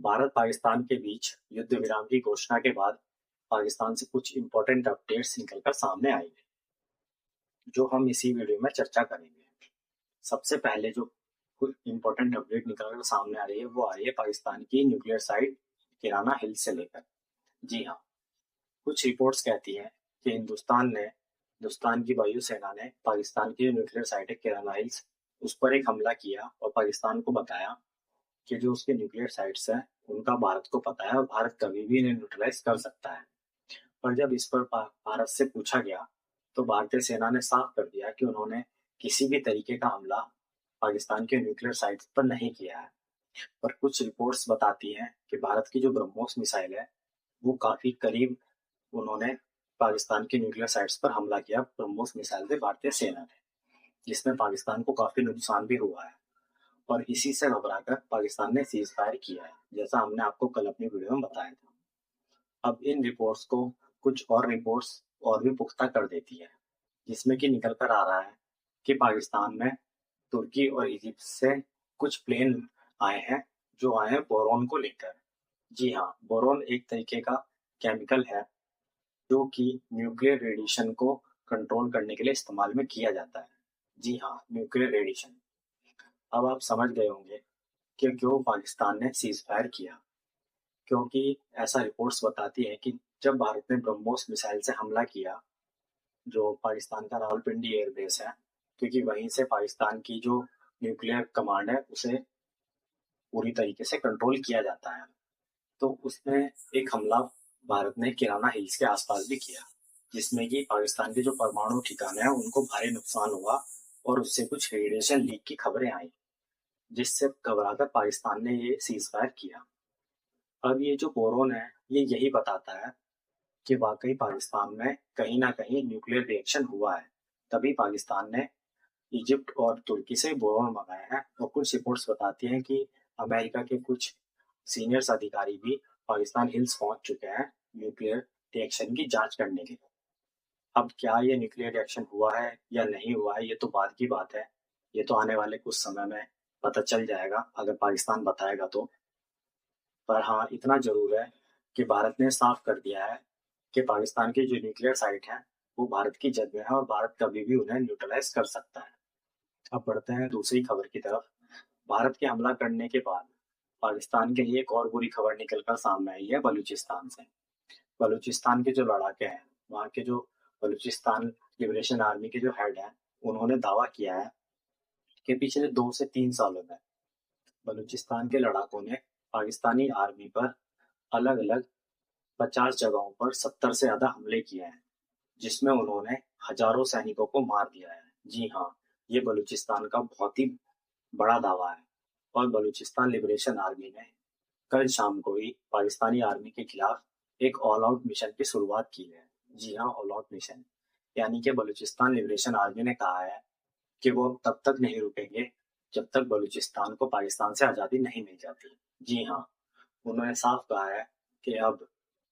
भारत पाकिस्तान के बीच युद्ध विराम की घोषणा के बाद पाकिस्तान से कुछ इम्पोर्टेंट अपडेट्स निकलकर सामने आई है, जो हम इसी वीडियो में चर्चा करेंगे। सबसे पहले जो कुछ इम्पोर्टेंट अपडेट निकलकर सामने आ रही है वो आ रही है पाकिस्तान की न्यूक्लियर साइट किराना हिल से लेकर। जी हाँ, कुछ रिपोर्ट्स कहती हैं कि हिंदुस्तान की वायुसेना ने पाकिस्तान की जो न्यूक्लियर साइट है किराना हिल्स, उस पर एक हमला किया और पाकिस्तान को बताया कि जो उसके न्यूक्लियर साइट्स हैं उनका भारत को पता है और भारत कभी भी इन्हें न्यूट्रलाइज कर सकता है। पर जब इस पर भारत से पूछा गया तो भारतीय सेना ने साफ कर दिया कि उन्होंने किसी भी तरीके का हमला पाकिस्तान के न्यूक्लियर साइट्स पर नहीं किया है। पर कुछ रिपोर्ट्स बताती हैं कि भारत की जो ब्रह्मोस मिसाइल है वो काफी करीब उन्होंने पाकिस्तान के न्यूक्लियर साइट्स पर हमला किया ब्रह्मोस मिसाइल से भारतीय सेना ने, जिसमें पाकिस्तान को काफी नुकसान भी हुआ है। और इसी से घबराकर पाकिस्तान ने सीज फायर किया है, जैसा हमने आपको कल अपनी वीडियो में बताया था। अब इन रिपोर्ट्स को कुछ और रिपोर्ट्स और भी पुख्ता कर देती है, जिसमें कि निकल कर आ रहा है कि पाकिस्तान में तुर्की और इजिप्ट से कुछ प्लेन आए हैं जो आए हैं बोरोन को लेकर। जी हाँ, बोरोन एक तरीके का केमिकल है जो कि न्यूक्लियर रेडिएशन को कंट्रोल करने के लिए इस्तेमाल में किया जाता है। जी हाँ, न्यूक्लियर रेडिएशन। अब आप समझ गए होंगे कि क्यों पाकिस्तान ने सीज फायर किया, क्योंकि ऐसा रिपोर्ट्स बताती है कि जब भारत ने ब्रह्मोस मिसाइल से हमला किया, जो पाकिस्तान का रावलपिंडी एयरबेस है, क्योंकि वहीं से पाकिस्तान की जो न्यूक्लियर कमांड है उसे पूरी तरीके से कंट्रोल किया जाता है, तो उसने एक हमला भारत ने किराना हिल्स के आसपास भी किया, जिसमें कि पाकिस्तान के जो परमाणु ठिकाने हैं उनको भारी नुकसान हुआ और उससे कुछ रेडिएशन लीक की खबरें आई, जिससे घबराकर पाकिस्तान ने ये सीज फायर किया। अब ये जो बोरोन है ये यही बताता है कि वाकई पाकिस्तान में कहीं ना कहीं न्यूक्लियर रिएक्शन हुआ है, तभी पाकिस्तान ने इजिप्ट और तुर्की से बोरोन मंगाया है। और कुछ रिपोर्ट्स बताती हैं कि अमेरिका के कुछ सीनियर्स अधिकारी भी पाकिस्तान हिल्स पहुंच चुके हैं न्यूक्लियर रिएक्शन की जांच करने के लिए। अब क्या ये न्यूक्लियर रिएक्शन हुआ है या नहीं हुआ है ये तो बाद की बात है, ये तो आने वाले कुछ समय में पता चल जाएगा अगर पाकिस्तान बताएगा तो। पर हाँ, इतना जरूर है कि भारत ने साफ कर दिया है कि पाकिस्तान की जो न्यूक्लियर साइट है वो भारत की जगह है और भारत कभी भी उन्हें न्यूट्रलाइज कर सकता है। अब बढ़ते हैं दूसरी खबर की तरफ। भारत के हमला करने के बाद पाकिस्तान के लिए एक और बुरी खबर निकलकर सामने आई है बलूचिस्तान से। बलूचिस्तान के जो लड़ाके हैं, वहाँ के जो बलूचिस्तान लिबरेशन आर्मी के जो हेड हैं, उन्होंने दावा किया है कि पिछले 2 से 3 सालों में बलूचिस्तान के लड़ाकों ने पाकिस्तानी आर्मी पर अलग अलग 50 जगहों पर 70 से ज्यादा हमले किए हैं, जिसमें उन्होंने हजारों सैनिकों को मार दिया है। जी हाँ, ये बलूचिस्तान का बहुत ही बड़ा दावा है। और बलूचिस्तान लिबरेशन आर्मी ने कल शाम को ही पाकिस्तानी आर्मी के खिलाफ एक ऑल आउट मिशन की शुरुआत की है। जी हाँ, ऑल आउट मिशन, यानी कि बलूचिस्तान लिबरेशन आर्मी ने कहा है कि वो तब तक नहीं रुकेंगे जब तक बलूचिस्तान को पाकिस्तान से आज़ादी नहीं मिल जाती। जी हाँ, उन्होंने साफ कहा है कि अब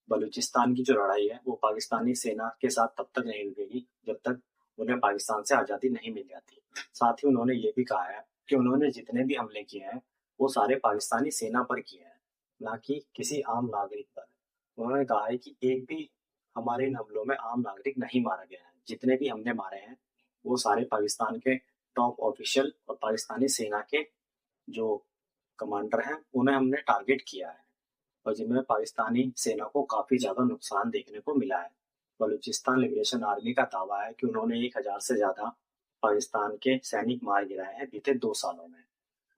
बलूचिस्तान की जो लड़ाई है वो पाकिस्तानी सेना के साथ तब तक नहीं रुकेगी जब तक उन्हें पाकिस्तान से आज़ादी नहीं मिल जाती। साथ ही उन्होंने ये भी कहा है कि उन्होंने जितने भी हमले किए हैं वो सारे पाकिस्तानी सेना पर किए हैं, ना कि किसी आम नागरिक पर। उन्होंने कहा है कि एक भी हमारे इन हमलों में आम नागरिक नहीं मारा गया है, जितने भी हमने मारे हैं वो सारे पाकिस्तान के टॉप ऑफिशियल और पाकिस्तानी सेना के जो कमांडर हैं उन्हें हमने टारगेट किया है, और जिनमें पाकिस्तानी सेना को काफी ज्यादा नुकसान देखने को मिला है। बलूचिस्तान लिबरेशन आर्मी का दावा है कि उन्होंने 1,000 से ज्यादा पाकिस्तान के सैनिक मार गिराए हैं बीते 2 सालों में,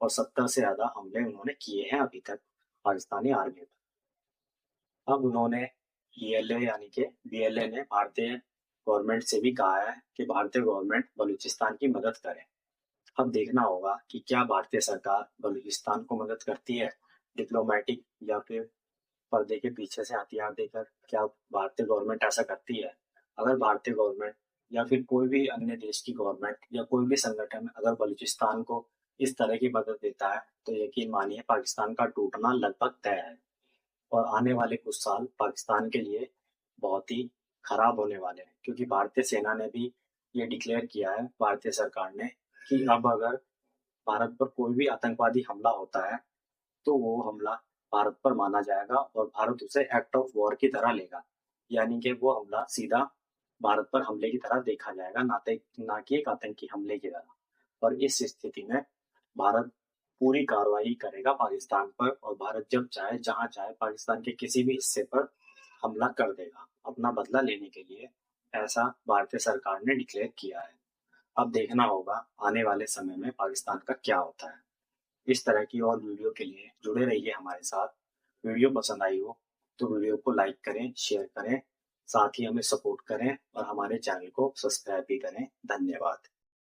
और 70 से ज्यादा हमले उन्होंने किए हैं अभी तक पाकिस्तानी आर्मी पर। अब उन्होंने बीएलए यानी कि बीएलए ने भारतीय गवर्नमेंट से भी कहा है कि भारतीय गवर्नमेंट बलूचिस्तान की मदद करे। अब देखना होगा कि क्या भारतीय सरकार बलूचिस्तान को मदद करती है डिप्लोमेटिक या फिर पर्दे के पीछे से हथियार देकर। क्या भारतीय गवर्नमेंट ऐसा करती है? अगर भारतीय गवर्नमेंट या फिर कोई भी अन्य देश की गवर्नमेंट या कोई भी संगठन अगर बलूचिस्तान को इस तरह की मदद देता है तो यकीन मानिए पाकिस्तान का टूटना लगभग तय है, और आने वाले कुछ साल पाकिस्तान के लिए बहुत ही खराब होने वाले हैं, क्योंकि भारतीय सेना ने भी ये डिक्लेयर किया है, भारतीय सरकार ने, कि अब अगर भारत पर कोई भी आतंकवादी हमला होता है तो वो हमला भारत पर माना जाएगा और भारत उसे एक्ट ऑफ वॉर की तरह लेगा, यानी कि वो हमला सीधा भारत पर हमले की तरह देखा जाएगा, ना कि एक आतंकी हमले की तरह। और इस स्थिति में भारत पूरी कार्रवाई करेगा पाकिस्तान पर, और भारत जब चाहे जहां चाहे पाकिस्तान के किसी भी हिस्से पर हमला कर देगा अपना बदला लेने के लिए। ऐसा भारतीय सरकार ने डिक्लेयर किया है। अब देखना होगा आने वाले समय में पाकिस्तान का क्या होता है। इस तरह की और वीडियो के लिए जुड़े रहिए हमारे साथ। वीडियो पसंद आई हो तो वीडियो को लाइक करें, शेयर करें, साथ ही हमें सपोर्ट करें और हमारे चैनल को सब्सक्राइब भी करें। धन्यवाद।